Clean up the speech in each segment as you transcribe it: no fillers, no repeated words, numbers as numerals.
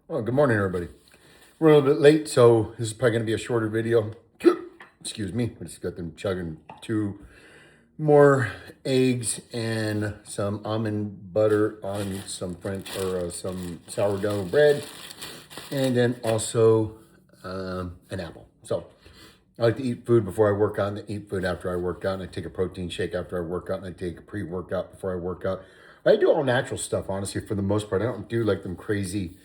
Well, good morning, everybody. We're a little bit late, so this is probably going to be a shorter video. Excuse me. I just got them chugging two more eggs and some almond butter on some French or some sourdough bread, and then also an apple. So I like to eat food before I work out and eat food after I work out. And I take a protein shake after I work out and I take a pre-workout before I work out. I do all natural stuff, honestly, for the most part. I don't do like them crazy,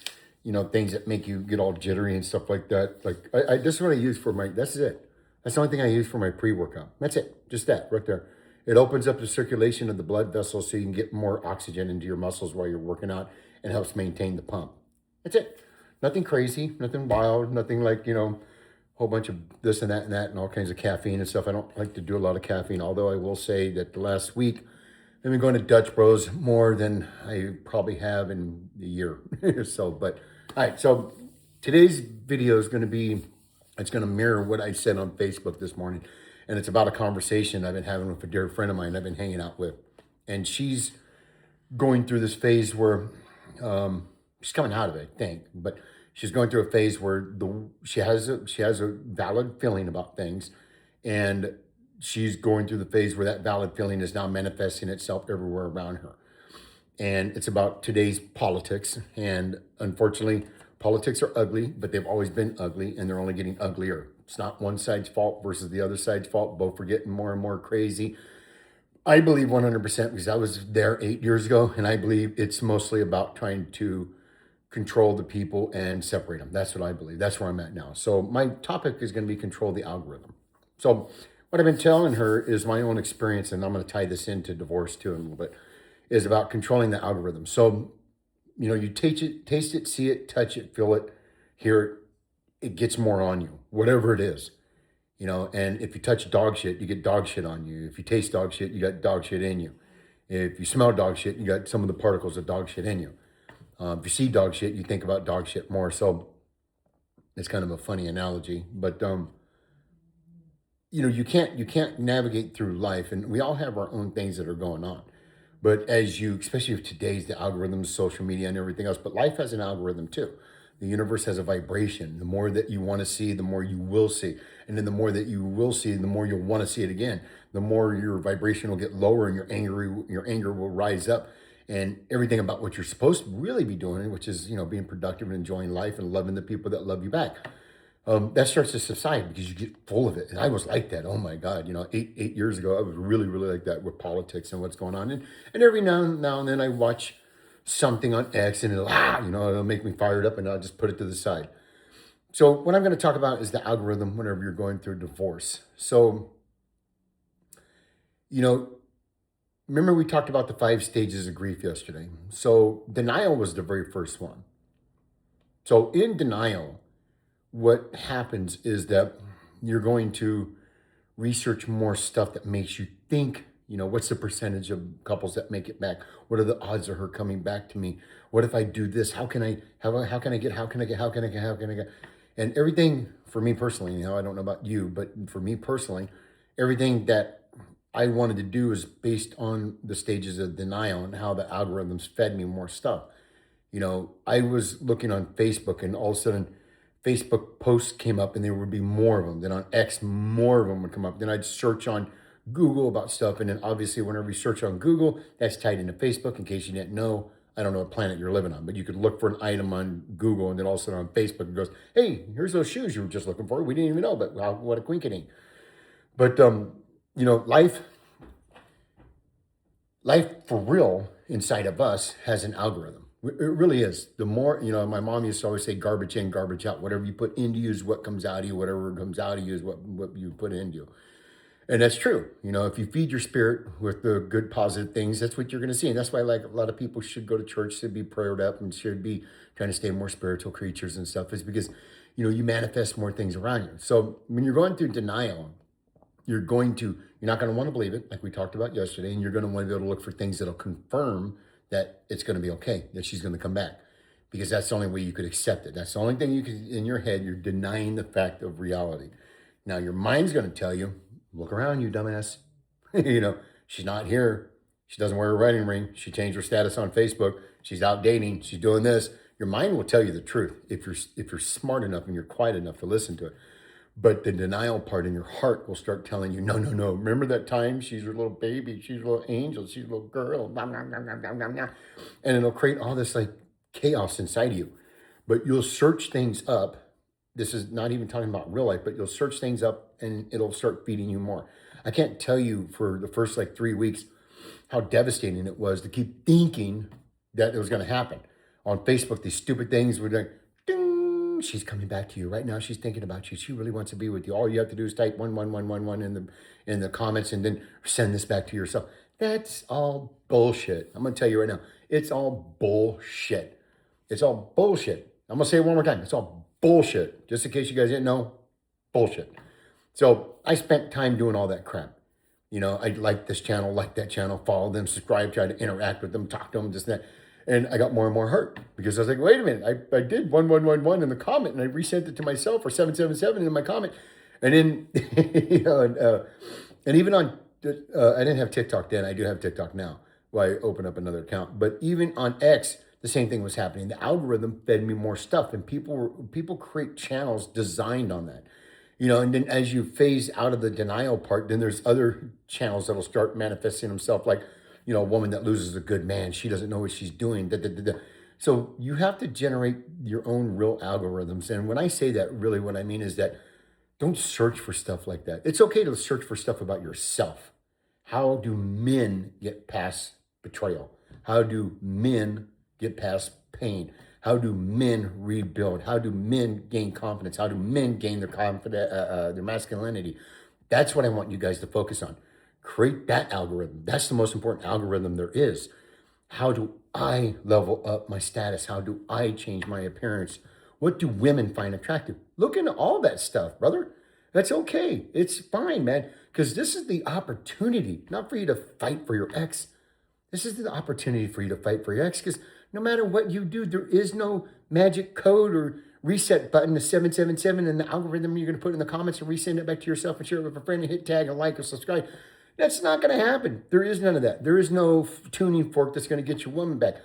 things that make you get all jittery and stuff like that. Like this is what I use for that's it. That's the only thing I use for my pre-workout. That's it. Just that right there. It opens up the circulation of the blood vessels so you can get more oxygen into your muscles while you're working out and helps maintain the pump. That's it. Nothing crazy, nothing wild, nothing like, whole bunch of this and that and all kinds of caffeine and stuff. I don't like to do a lot of caffeine, although I will say that the last week I've been going to Dutch Bros more than I probably have in a year or so. But all right, so today's video is going to be, it's going to mirror what I said on Facebook this morning. And it's about a conversation I've been having with a dear friend of mine I've been hanging out with. And she's going through this phase where she's coming out of it, I think, but she's going through a phase where she has a valid feeling about things, and she's going through the phase where that valid feeling is now manifesting itself everywhere around her. And it's about today's politics. And unfortunately, politics are ugly, but they've always been ugly, and they're only getting uglier. It's not one side's fault versus the other side's fault. Both are getting more and more crazy. I believe 100% because I was there 8 years ago, and I believe it's mostly about trying to control the people and separate them. That's what I believe. That's where I'm at now. So my topic is going to be control the algorithm. So what I've been telling her is my own experience, and I'm going to tie this into divorce too in a little bit, is about controlling the algorithm. So, you taste it, see it, touch it, feel it, hear it, it gets more on you, whatever it is. And if you touch dog shit, you get dog shit on you. If you taste dog shit, you got dog shit in you. If you smell dog shit, you got some of the particles of dog shit in you. If you see dog shit, you think about dog shit more. So it's kind of a funny analogy, but you can't navigate through life, and we all have our own things that are going on. But especially with today's the algorithms, social media, and everything else, but life has an algorithm too. The universe has a vibration. The more that you want to see, the more you will see. And then the more that you will see, the more you'll want to see it again. The more your vibration will get lower and your anger will rise up. And everything about what you're supposed to really be doing, which is, being productive and enjoying life and loving the people that love you back. That starts to subside because you get full of it. And I was like that. Oh my God. 8 years ago, I was really, really like that with politics and what's going on. And every now and then I watch something on X and it'll make me fired up and I'll just put it to the side. So what I'm going to talk about is the algorithm whenever you're going through divorce. So, remember we talked about the 5 stages of grief yesterday. So denial was the very first one. So in denial, what happens is that you're going to research more stuff that makes you think, what's the percentage of couples that make it back? What are the odds of her coming back to me? What if I do this? How can I get? And everything for me personally, I don't know about you, but for me personally, everything that I wanted to do is based on the stages of denial and how the algorithms fed me more stuff. I was looking on Facebook and all of a sudden Facebook posts came up and there would be more of them. Then on X, more of them would come up. Then I'd search on Google about stuff. And then obviously whenever you search on Google, that's tied into Facebook. In case you didn't know, I don't know what planet you're living on, but you could look for an item on Google and then all of a sudden on Facebook it goes, hey, here's those shoes you were just looking for. We didn't even know, but wow, what a quinkety. But, life for real inside of us has an algorithm. It really is. The more, my mom used to always say garbage in, garbage out. Whatever you put into you is what comes out of you. Whatever comes out of you is what you put into you. And that's true. If you feed your spirit with the good, positive things, that's what you're going to see. And that's why like a lot of people should go to church to be prayed up and should be trying to stay more spiritual creatures and stuff is because, you manifest more things around you. So when you're going through denial, you're not going to want to believe it, like we talked about yesterday, and you're going to want to be able to look for things that'll confirm that it's going to be okay, that she's going to come back, because that's the only way you could accept it. That's the only thing you could, in your head, you're denying the fact of reality. Now, your mind's going to tell you, look around, you dumbass. She's not here. She doesn't wear a wedding ring. She changed her status on Facebook. She's out dating. She's doing this. Your mind will tell you the truth if you're smart enough and you're quiet enough to listen to it. But the denial part in your heart will start telling you, no, no, no. Remember that time? She's your little baby. She's your little angel. She's your little girl. Blah, blah, blah, blah, blah, blah, blah. And it'll create all this like chaos inside of you. But you'll search things up. This is not even talking about real life, but you'll search things up and it'll start feeding you more. I can't tell you for the first like 3 weeks how devastating it was to keep thinking that it was going to happen. On Facebook, these stupid things were like, ding, she's coming back to you right now. She's thinking about you. She really wants to be with you. All you have to do is type 11111 in the comments and then send this back to yourself. That's all bullshit. I'm going to tell you right now, it's all bullshit. It's all bullshit. I'm going to say it one more time. It's all bullshit. Just in case you guys didn't know, bullshit. So I spent time doing all that crap. You know, I like this channel, like that channel, follow them, subscribe, try to interact with them, talk to them, just that. And I got more and more hurt because I was like, wait a minute, I did 1111 in the comment and I resent it to myself, or 777 in my comment. And then, and even on, I didn't have TikTok then. I do have TikTok now. Well, I opened up another account. But even on X, the same thing was happening. The algorithm fed me more stuff, and people create channels designed on that. You know, and then as you phase out of the denial part, then there's other channels that'll start manifesting themselves, like, you know, a woman that loses a good man. She doesn't know what she's doing. Da, da, da, da. So you have to generate your own real algorithms. And when I say that, really what I mean is that don't search for stuff like that. It's okay to search for stuff about yourself. How do men get past betrayal? How do men get past pain? How do men rebuild? How do men gain confidence? How do men gain their their masculinity? That's what I want you guys to focus on. Create that algorithm. That's the most important algorithm there is. How do I level up my status? How do I change my appearance? What do women find attractive? Look into all that stuff, brother. That's okay. It's fine, man. Because this is the opportunity, not for you to fight for your ex. This is the opportunity for you to fight for your ex, because no matter what you do, there is no magic code or reset button to 777 and the algorithm you're going to put in the comments and resend it back to yourself and share it with a friend and hit tag and like or subscribe. That's not going to happen. There is none of that. There is no tuning fork that's going to get your woman back.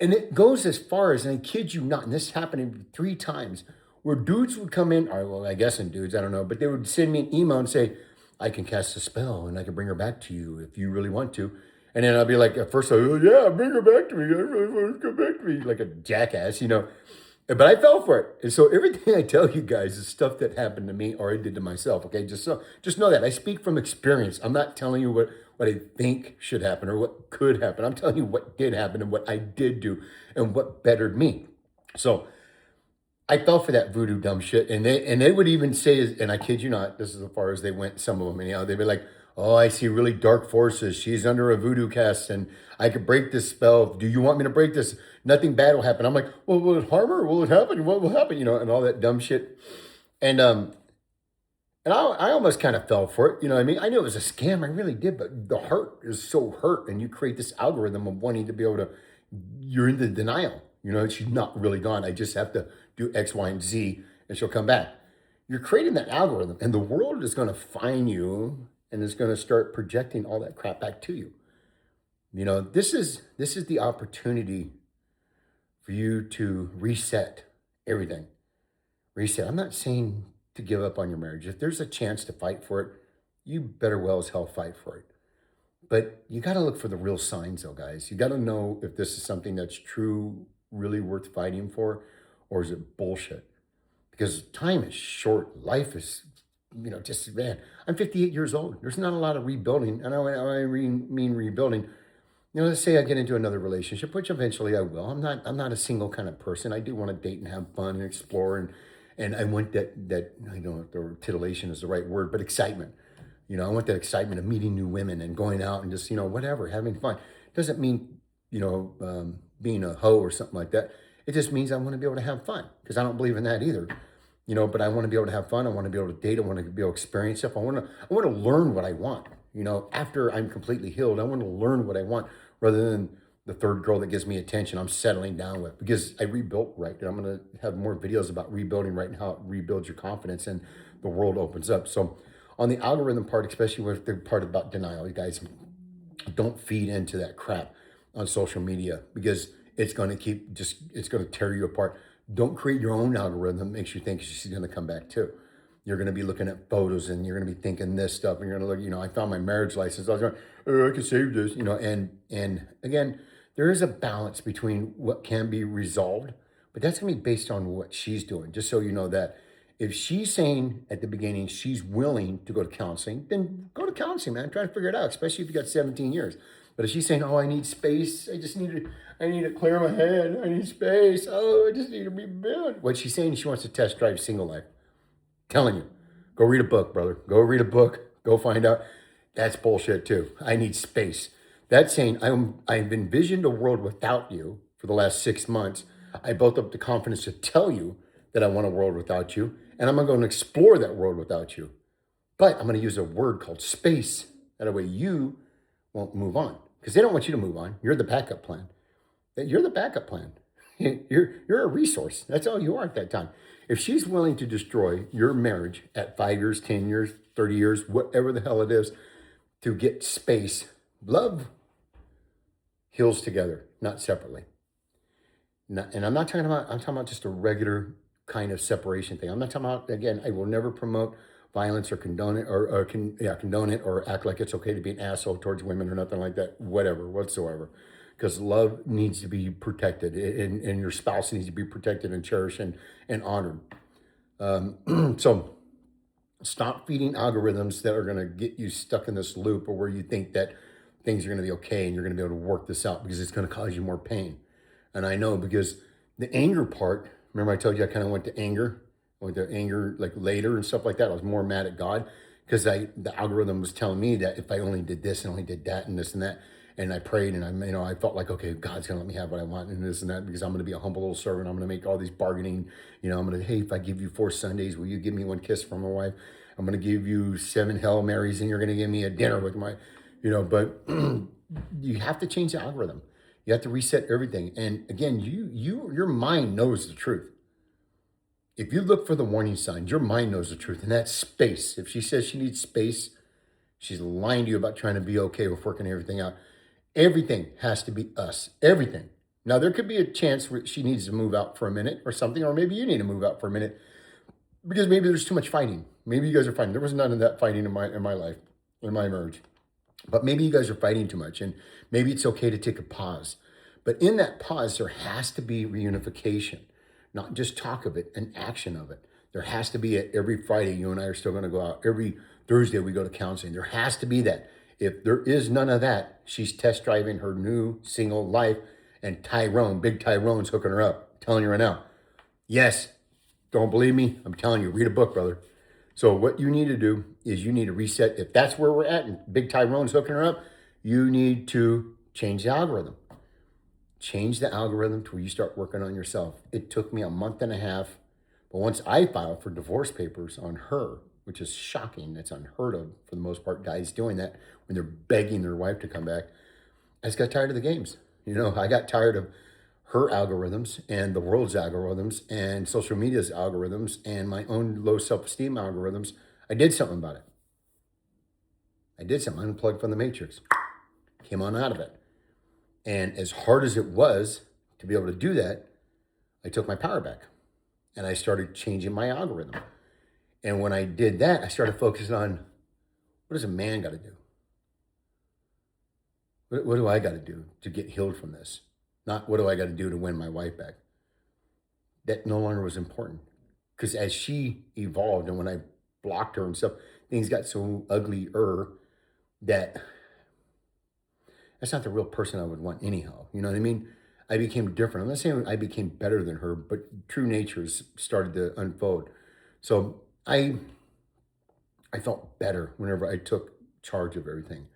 And it goes as far as, and I kid you not, and this happened 3 times, where dudes would come in, or well, I guess in dudes, I don't know, but they would send me an email and say, I can cast a spell and I can bring her back to you if you really want to. And then I'll be like, at first, yeah, bring her back to me. I really want to come back to me. Like a jackass, you know. But I fell for it. And so everything I tell you guys is stuff that happened to me or I did to myself, okay? Just know that. I speak from experience. I'm not telling you what I think should happen or what could happen. I'm telling you what did happen and what I did do and what bettered me. So I fell for that voodoo dumb shit. And they would even say, and I kid you not, this is as far as they went, some of them, anyhow, they'd be like, oh, I see really dark forces. She's under a voodoo cast and I could break this spell. Do you want me to break this? Nothing bad will happen. I'm like, well, will it harm her? Will it happen? What will happen? You know, and all that dumb shit. And I almost kind of fell for it. You know what I mean? I knew it was a scam. I really did. But the heart is so hurt. And you create this algorithm of wanting to be able to, you're in the denial. You know, she's not really gone. I just have to do X, Y, and Z and she'll come back. You're creating that algorithm and the world is going to find you and is going to start projecting all that crap back to you. You know, this is the opportunity for you to reset everything. Reset. I'm not saying to give up on your marriage. If there's a chance to fight for it, you better well as hell fight for it. But you got to look for the real signs, though, guys. You got to know if this is something that's true, really worth fighting for, or is it bullshit? Because time is short. Life is, you know, just, man, I'm 58 years old. There's not a lot of rebuilding. And I mean rebuilding. You know, let's say I get into another relationship, which eventually I will. I'm not a single kind of person. I do want to date and have fun and explore. And I want that, I don't know if the titillation is the right word, but excitement. You know, I want that excitement of meeting new women and going out and just, you know, whatever, having fun. Doesn't mean, you know, being a hoe or something like that. It just means I want to be able to have fun, because I don't believe in that either. You know, but I want to be able to have fun. I want to be able to date. I want to be able to experience stuff. I want to learn what I want. You know, after I'm completely healed, I want to learn what I want rather than the third girl that gives me attention I'm settling down with, because I rebuilt right. And I'm going to have more videos about rebuilding right and how it rebuilds your confidence and the world opens up. So on the algorithm part, especially with the part about denial, you guys don't feed into that crap on social media, because it's going to it's going to tear you apart. Don't create your own algorithm that makes you think she's going to come back too. You're going to be looking at photos and you're going to be thinking this stuff, and you're going to look, I found my marriage license. I was going, oh, I can save this, and again, there is a balance between what can be resolved, but that's going to be based on what she's doing. Just so you know that if she's saying at the beginning she's willing to go to counseling, then go to counseling, man. Try to figure it out, especially if you got 17 years. But if she's saying, oh, I need space, I need to clear my head, I need space, oh, I just need to be built. What she's saying, she wants to test drive single life. Telling you, go read a book, brother. Go read a book. Go find out. That's bullshit too. I need space. That's saying I've envisioned a world without you for the last 6 months. I built up the confidence to tell you that I want a world without you, and I'm going to go and explore that world without you. But I'm going to use a word called space. That way you won't move on, because they don't want you to move on. You're the backup plan. You're the backup plan. You're a resource. That's all you are at that time. If she's willing to destroy your marriage at 5 years, 10 years, 30 years, whatever the hell it is, to get space, love heals together, not separately. And I'm talking about just a regular kind of separation thing. I'm not talking about, again, I will never promote violence or condone it condone it or act like it's okay to be an asshole towards women or nothing like that, whatever, whatsoever. Because love needs to be protected, and your spouse needs to be protected and cherished and honored. So stop feeding algorithms that are going to get you stuck in this loop, or where you think that things are going to be okay and you're going to be able to work this out, because it's going to cause you more pain. And I know, because the anger part, remember I told you I kind of went to anger? I went to anger like later and stuff like that. I was more mad at God because the algorithm was telling me that if I only did this and only did that and this and that, and I prayed and I felt like, okay, God's gonna let me have what I want and this and that, because I'm gonna be a humble little servant. I'm gonna make all these bargaining, I'm gonna, hey, if I give you 4 Sundays, will you give me 1 kiss from my wife? I'm gonna give you 7 Hail Marys and you're gonna give me a dinner with my, but you have to change the algorithm. You have to reset everything. And again, your mind knows the truth. If you look for the warning signs, your mind knows the truth, and that's space. If she says she needs space, she's lying to you about trying to be okay with working everything out. Everything has to be us. Everything. Now, there could be a chance where she needs to move out for a minute or something, or maybe you need to move out for a minute because maybe there's too much fighting. Maybe you guys are fighting. There was none of that fighting in my life, in my marriage. But maybe you guys are fighting too much, and maybe it's okay to take a pause. But in that pause, there has to be reunification, not just talk of it, an action of it. There has to be every Friday, you and I are still going to go out. Every Thursday, we go to counseling. There has to be that. If there is none of that, she's test driving her new single life, and Big Tyrone's hooking her up. I'm telling you right now. Yes, don't believe me? I'm telling you, read a book, brother. So what you need to do is you need to reset. If that's where we're at and Big Tyrone's hooking her up, you need to change the algorithm. Change the algorithm to where you start working on yourself. It took me a month and a half, but once I filed for divorce papers on her, which is shocking, that's unheard of for the most part, guys doing that when they're begging their wife to come back, I just got tired of the games. I got tired of her algorithms and the world's algorithms and social media's algorithms and my own low self-esteem algorithms. I did something about it. I did something. I unplugged from the matrix. Came on out of it. And as hard as it was to be able to do that, I took my power back and I started changing my algorithm. And when I did that, I started focusing on, what does a man got to do? What do I got to do to get healed from this? Not what do I got to do to win my wife back? That no longer was important. Because as she evolved and when I blocked her and stuff, things got so uglier that that's not the real person I would want anyhow. You know what I mean? I became different. I'm not saying I became better than her, but true natures started to unfold. So I felt better whenever I took charge of everything.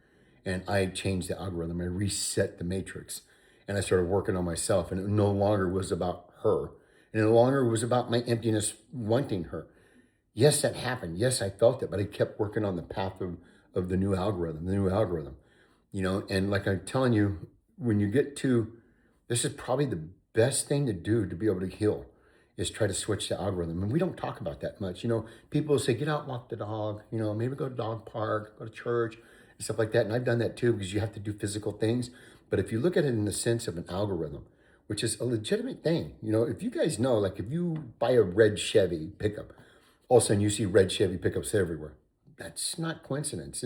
And I changed the algorithm. I reset the matrix. And I started working on myself. And it no longer was about her. And it no longer was about my emptiness wanting her. Yes, that happened. Yes, I felt it. But I kept working on the path of the new algorithm, And like I'm telling you, when you get to, this is probably the best thing to do to be able to heal, is try to switch the algorithm. And we don't talk about that much. People say, get out, walk the dog, maybe go to dog park, go to church, and stuff like that. And I've done that too, because you have to do physical things. But if you look at it in the sense of an algorithm, which is a legitimate thing. You know, if you guys know, like if you buy a red Chevy pickup, all of a sudden you see red Chevy pickups everywhere. That's not coincidence.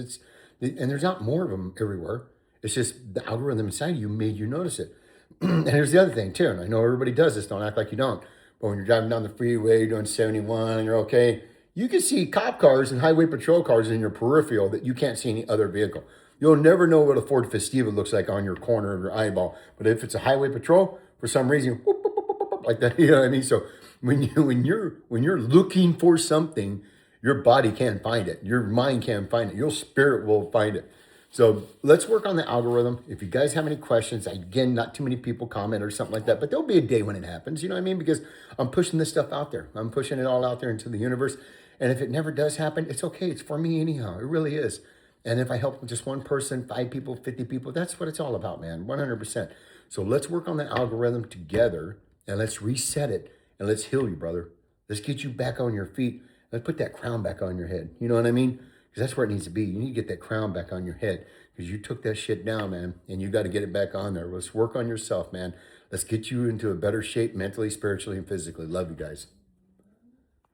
And there's not more of them everywhere. It's just the algorithm inside you made you notice it. And here's the other thing too, and I know everybody does this, don't act like you don't. But when you're driving down the freeway doing 71 and you're okay, you can see cop cars and highway patrol cars in your peripheral that you can't see any other vehicle. You'll never know what a Ford Festiva looks like on your corner of your eyeball. But if it's a highway patrol, for some reason, whoop, whoop, whoop, whoop, whoop, like that, you know what I mean? So when you're looking for something, your body can't find it. Your mind can't find it. Your spirit will find it. So let's work on the algorithm. If you guys have any questions, again, not too many people comment or something like that, but there'll be a day when it happens. You know what I mean? Because I'm pushing this stuff out there. I'm pushing it all out there into the universe. And if it never does happen, it's okay. It's for me anyhow. It really is. And if I help just one person, 5 people, 50 people, that's what it's all about, man. 100%. So let's work on the algorithm together and let's reset it and let's heal you, brother. Let's get you back on your feet. Let's put that crown back on your head. You know what I mean? Because that's where it needs to be. You need to get that crown back on your head because you took that shit down, man, and you got to get it back on there. Let's work on yourself, man. Let's get you into a better shape mentally, spiritually, and physically. Love you guys.